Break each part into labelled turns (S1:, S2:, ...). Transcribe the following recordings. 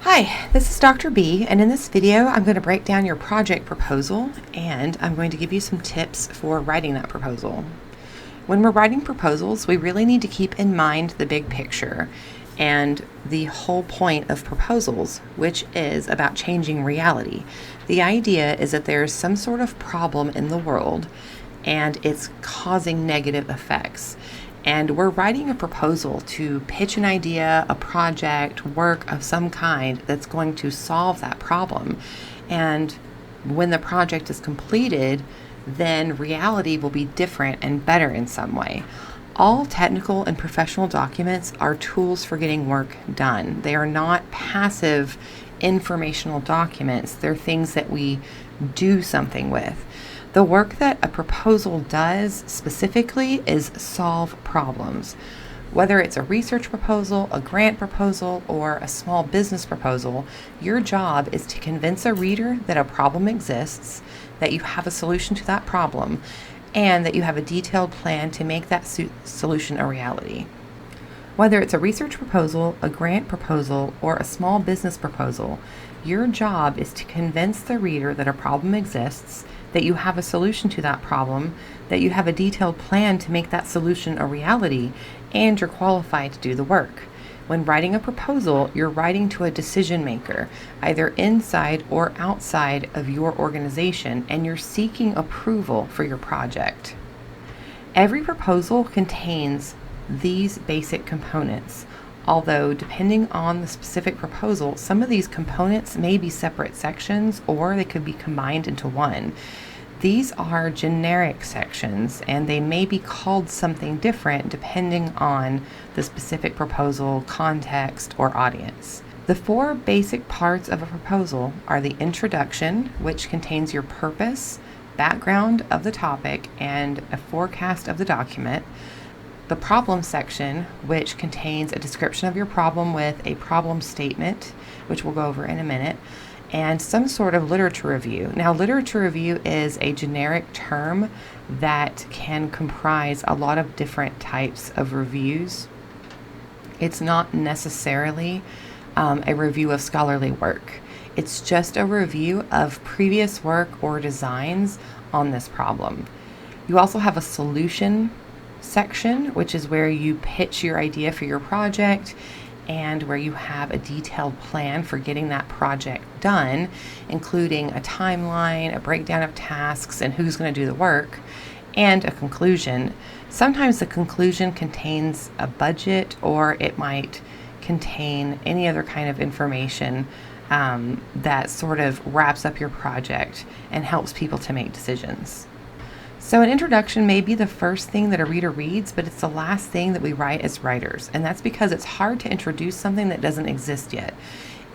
S1: Hi, this is Dr. B, and in this video I'm going to break down your project proposal and I'm going to give you some tips for writing that proposal. When we're writing proposals, we really need to keep in mind the big picture and the whole point of proposals, which is about changing reality. The idea is that there's some sort of problem in the world and it's causing negative effects. And we're writing a proposal to pitch an idea, a project, work of some kind that's going to solve that problem. And when the project is completed, then reality will be different and better in some way. All technical and professional documents are tools for getting work done. They are not passive informational documents. They're things that we do something with. The work that a proposal does specifically is solve problems. Whether it's a research proposal, a grant proposal, or a small business proposal, your job is to convince a reader that a problem exists, that you have a solution to that problem, and that you have a detailed plan to make that solution a reality. Whether it's a research proposal, a grant proposal, or a small business proposal, your job is to convince the reader that a problem exists, that you have a solution to that problem, that you have a detailed plan to make that solution a reality, and you're qualified to do the work. When writing a proposal, you're writing to a decision maker, either inside or outside of your organization, and you're seeking approval for your project. Every proposal contains these basic components, although depending on the specific proposal, some of these components may be separate sections or they could be combined into one. These are generic sections and they may be called something different depending on the specific proposal, context, or audience. The four basic parts of a proposal are the introduction, which contains your purpose, background of the topic, and a forecast of the document. The problem section, which contains a description of your problem with a problem statement, which we'll go over in a minute, and some sort of literature review. Now, literature review is a generic term that can comprise a lot of different types of reviews. It's not necessarily a review of scholarly work. It's just a review of previous work or designs on this problem. You also have a solution section, which is where you pitch your idea for your project and where you have a detailed plan for getting that project done, including a timeline, a breakdown of tasks, and who's going to do the work, and a conclusion. Sometimes the conclusion contains a budget, or it might contain any other kind of information that sort of wraps up your project and helps people to make decisions. So an introduction may be the first thing that a reader reads, but it's the last thing that we write as writers. And that's because it's hard to introduce something that doesn't exist yet.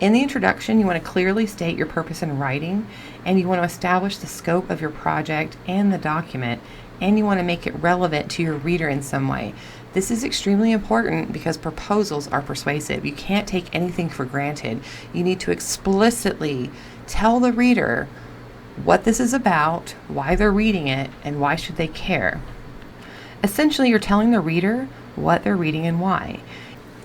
S1: In the introduction, you want to clearly state your purpose in writing, and you want to establish the scope of your project and the document, and you want to make it relevant to your reader in some way. This is extremely important because proposals are persuasive. You can't take anything for granted. You need to explicitly tell the reader what this is about, why they're reading it, and why should they care. Essentially, you're telling the reader what they're reading and why.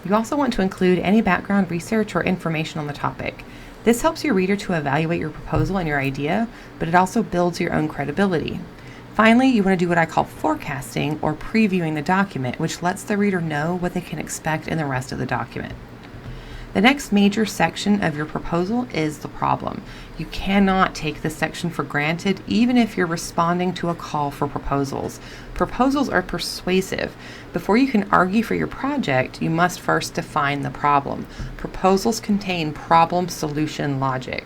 S1: You also want to include any background research or information on the topic. This helps your reader to evaluate your proposal and your idea, but it also builds your own credibility. Finally, you want to do what I call forecasting or previewing the document, which lets the reader know what they can expect in the rest of the document. The next major section of your proposal is the problem. You cannot take this section for granted, even if you're responding to a call for proposals. Proposals are persuasive. Before you can argue for your project, you must first define the problem. Proposals contain problem-solution logic.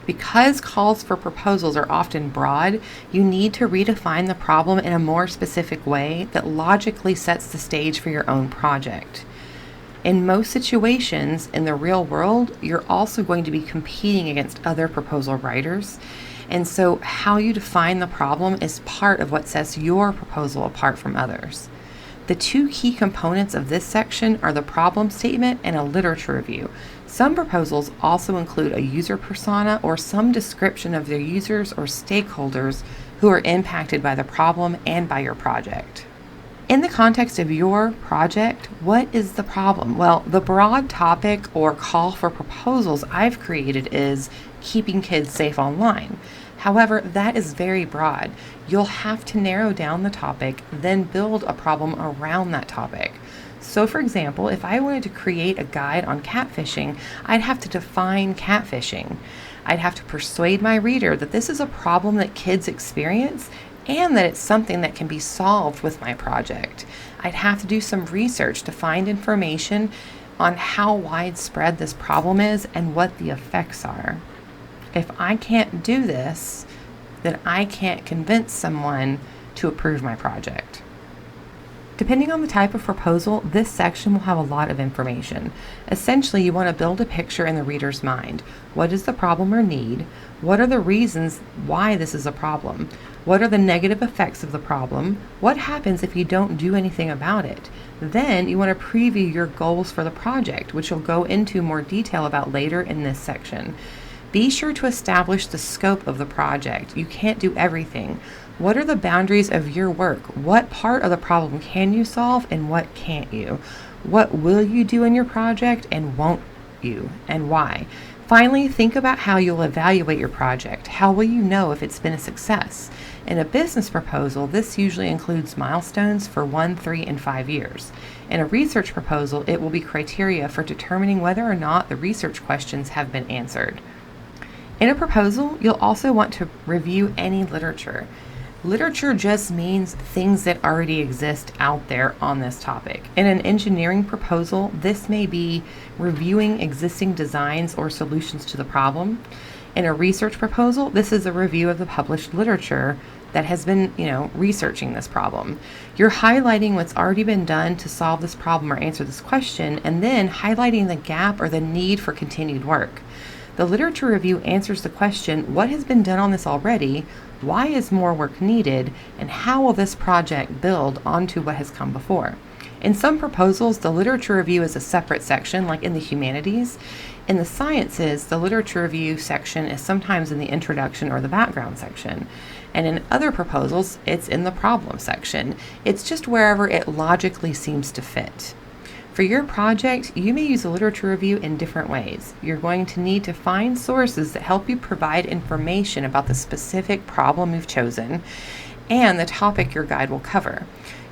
S1: Because calls for proposals are often broad, you need to redefine the problem in a more specific way that logically sets the stage for your own project. In most situations in the real world, you're also going to be competing against other proposal writers. And so how you define the problem is part of what sets your proposal apart from others. The two key components of this section are the problem statement and a literature review. Some proposals also include a user persona or some description of their users or stakeholders who are impacted by the problem and by your project. In the context of your project, what is the problem? Well, the broad topic or call for proposals I've created is keeping kids safe online. However, that is very broad. You'll have to narrow down the topic, then build a problem around that topic. So for example, if I wanted to create a guide on catfishing, I'd have to define catfishing. I'd have to persuade my reader that this is a problem that kids experience and that it's something that can be solved with my project. I'd have to do some research to find information on how widespread this problem is and what the effects are. If I can't do this, then I can't convince someone to approve my project. Depending on the type of proposal, this section will have a lot of information. Essentially, you want to build a picture in the reader's mind. What is the problem or need? What are the reasons why this is a problem? What are the negative effects of the problem? What happens if you don't do anything about it? Then you want to preview your goals for the project, which you'll go into more detail about later in this section. Be sure to establish the scope of the project. You can't do everything. What are the boundaries of your work? What part of the problem can you solve and what can't you? What will you do in your project and won't you, and why? Finally, think about how you'll evaluate your project. How will you know if it's been a success? In a business proposal, this usually includes milestones for 1, 3, and 5 years. In a research proposal, it will be criteria for determining whether or not the research questions have been answered. In a proposal, you'll also want to review any literature. Literature just means things that already exist out there on this topic. In an engineering proposal, this may be reviewing existing designs or solutions to the problem. In a research proposal, this is a review of the published literature that has been, researching this problem. You're highlighting what's already been done to solve this problem or answer this question, and then highlighting the gap or the need for continued work. The literature review answers the question, what has been done on this already? Why is more work needed? And how will this project build onto what has come before? In some proposals, the literature review is a separate section, like in the humanities. In the sciences, the literature review section is sometimes in the introduction or the background section. And in other proposals, it's in the problem section. It's just wherever it logically seems to fit. For your project, you may use a literature review in different ways. You're going to need to find sources that help you provide information about the specific problem you've chosen and the topic your guide will cover.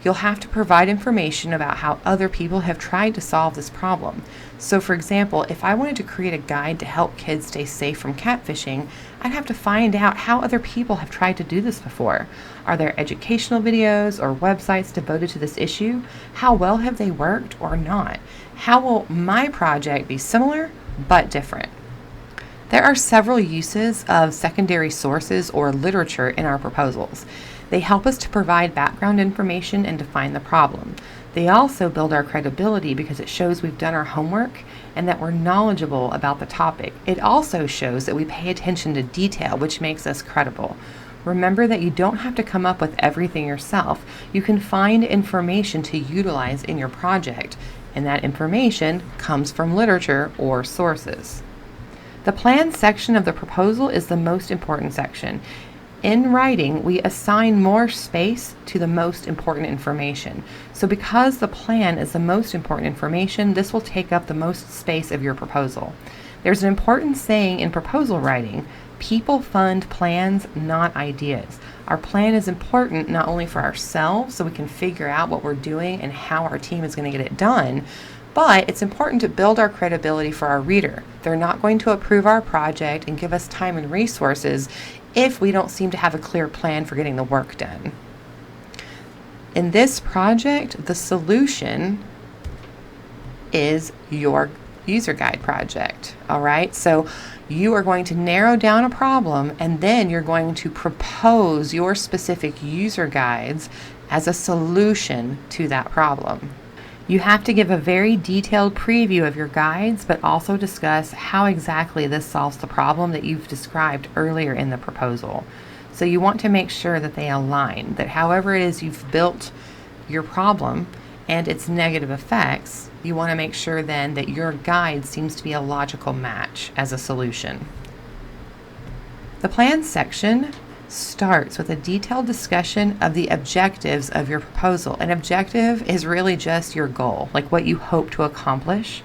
S1: You'll have to provide information about how other people have tried to solve this problem. So for example, if I wanted to create a guide to help kids stay safe from catfishing, I'd have to find out how other people have tried to do this before. Are there educational videos or websites devoted to this issue? How well have they worked or not? How will my project be similar but different? There are several uses of secondary sources or literature in our proposals. They help us to provide background information and define the problem. They also build our credibility because it shows we've done our homework and that we're knowledgeable about the topic. It also shows that we pay attention to detail, which makes us credible. Remember that you don't have to come up with everything yourself. You can find information to utilize in your project, and that information comes from literature or sources. The plan section of the proposal is the most important section. In writing, we assign more space to the most important information. So because the plan is the most important information, this will take up the most space of your proposal. There's an important saying in proposal writing: people fund plans, not ideas. Our plan is important not only for ourselves, so we can figure out what we're doing and how our team is going to get it done, but it's important to build our credibility for our reader. They're not going to approve our project and give us time and resources if we don't seem to have a clear plan for getting the work done. In this project, the solution is your user guide project. All right, so you are going to narrow down a problem and then you're going to propose your specific user guides as a solution to that problem. You have to give a very detailed preview of your guides, but also discuss how exactly this solves the problem that you've described earlier in the proposal. So you want to make sure that they align, that however it is you've built your problem and its negative effects, you want to make sure then that your guide seems to be a logical match as a solution. The plan section starts with a detailed discussion of the objectives of your proposal. An objective is really just your goal, like what you hope to accomplish.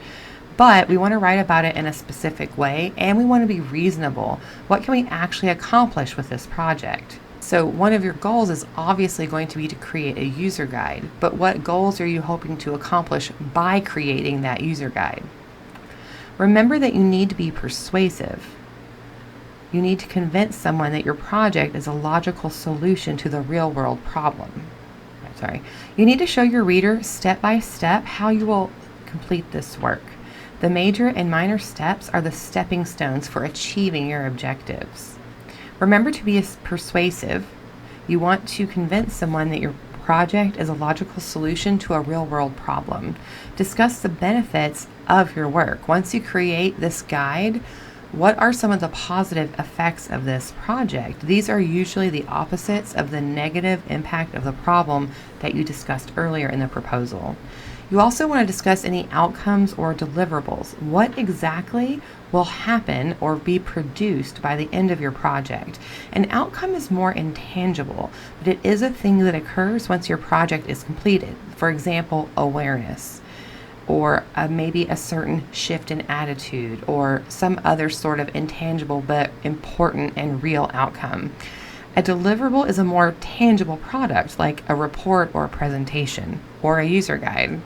S1: But we want to write about it in a specific way, and we want to be reasonable. What can we actually accomplish with this project? So one of your goals is obviously going to be to create a user guide, but what goals are you hoping to accomplish by creating that user guide? Remember that you need to be persuasive. You need to convince someone that your project is a logical solution to the real-world problem. You need to show your reader step by step how you will complete this work. The major and minor steps are the stepping stones for achieving your objectives. Remember to be persuasive. You want to convince someone that your project is a logical solution to a real-world problem. Discuss the benefits of your work. Once you create this guide, what are some of the positive effects of this project? These are usually the opposites of the negative impact of the problem that you discussed earlier in the proposal. You also want to discuss any outcomes or deliverables. What exactly will happen or be produced by the end of your project? An outcome is more intangible, but it is a thing that occurs once your project is completed. For example, awareness, or maybe a certain shift in attitude, or some other sort of intangible but important and real outcome. A deliverable is a more tangible product, like a report or a presentation or a user guide.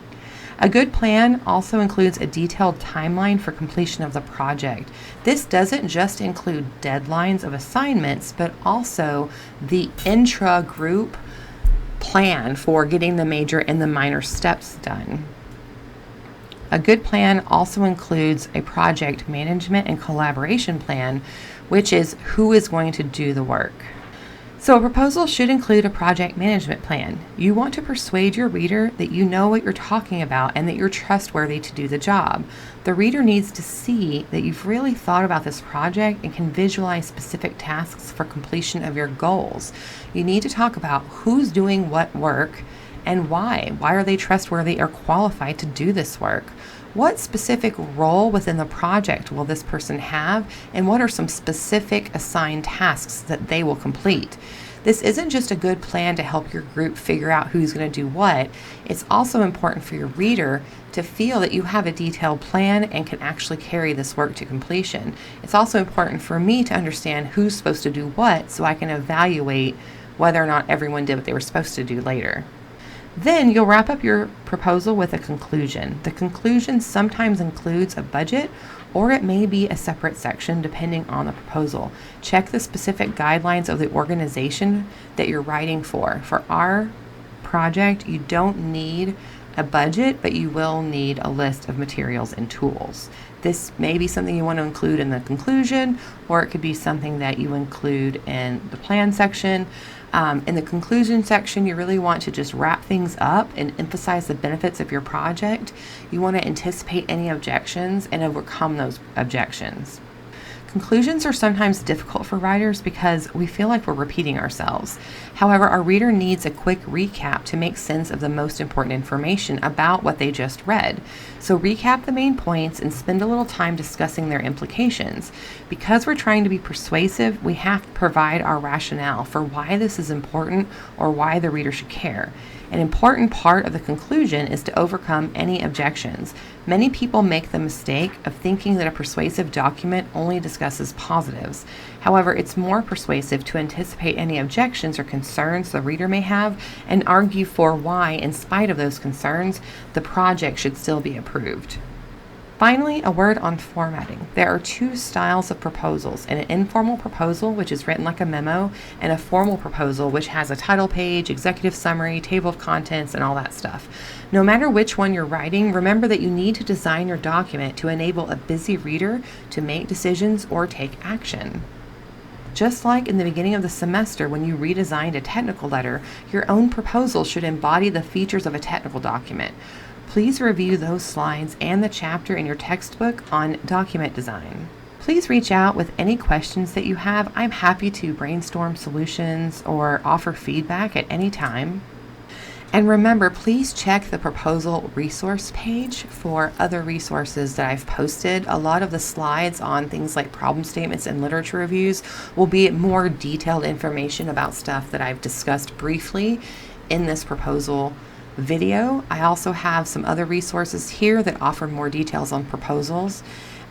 S1: A good plan also includes a detailed timeline for completion of the project. This doesn't just include deadlines of assignments, but also the intra-group plan for getting the major and the minor steps done. A good plan also includes a project management and collaboration plan, which is who is going to do the work. So a proposal should include a project management plan. You want to persuade your reader that you know what you're talking about and that you're trustworthy to do the job. The reader needs to see that you've really thought about this project and can visualize specific tasks for completion of your goals. You need to talk about who's doing what work and why. Why are they trustworthy or qualified to do this work? What specific role within the project will this person have, and what are some specific assigned tasks that they will complete? This isn't just a good plan to help your group figure out who's going to do what. It's also important for your reader to feel that you have a detailed plan and can actually carry this work to completion. It's also important for me to understand who's supposed to do what so I can evaluate whether or not everyone did what they were supposed to do later. Then you'll wrap up your proposal with a conclusion. The conclusion sometimes includes a budget, or it may be a separate section depending on the proposal. Check the specific guidelines of the organization that you're writing for. For our project, you don't need a budget, but you will need a list of materials and tools. This may be something you want to include in the conclusion, or it could be something that you include in the plan section. In the conclusion section, you really want to just wrap things up and emphasize the benefits of your project. You want to anticipate any objections and overcome those objections. Conclusions are sometimes difficult for writers because we feel like we're repeating ourselves. However, our reader needs a quick recap to make sense of the most important information about what they just read. So recap the main points and spend a little time discussing their implications. Because we're trying to be persuasive, we have to provide our rationale for why this is important or why the reader should care. An important part of the conclusion is to overcome any objections. Many people make the mistake of thinking that a persuasive document only discusses positives. However, it's more persuasive to anticipate any objections or concerns the reader may have and argue for why, in spite of those concerns, the project should still be approved. Finally, a word on formatting. There are two styles of proposals: an informal proposal, which is written like a memo, and a formal proposal, which has a title page, executive summary, table of contents, and all that stuff. No matter which one you're writing, remember that you need to design your document to enable a busy reader to make decisions or take action. Just like in the beginning of the semester when you redesigned a technical letter, your own proposal should embody the features of a technical document. Please review those slides and the chapter in your textbook on document design. Please reach out with any questions that you have. I'm happy to brainstorm solutions or offer feedback at any time. And remember, please check the proposal resource page for other resources that I've posted. A lot of the slides on things like problem statements and literature reviews will be more detailed information about stuff that I've discussed briefly in this proposal video. I also have some other resources here that offer more details on proposals.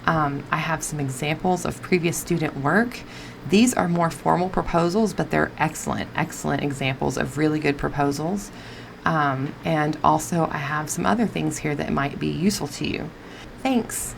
S1: I have some examples of previous student work. These are more formal proposals, but they're excellent examples of really good proposals. And also I have some other things here that might be useful to you. Thanks.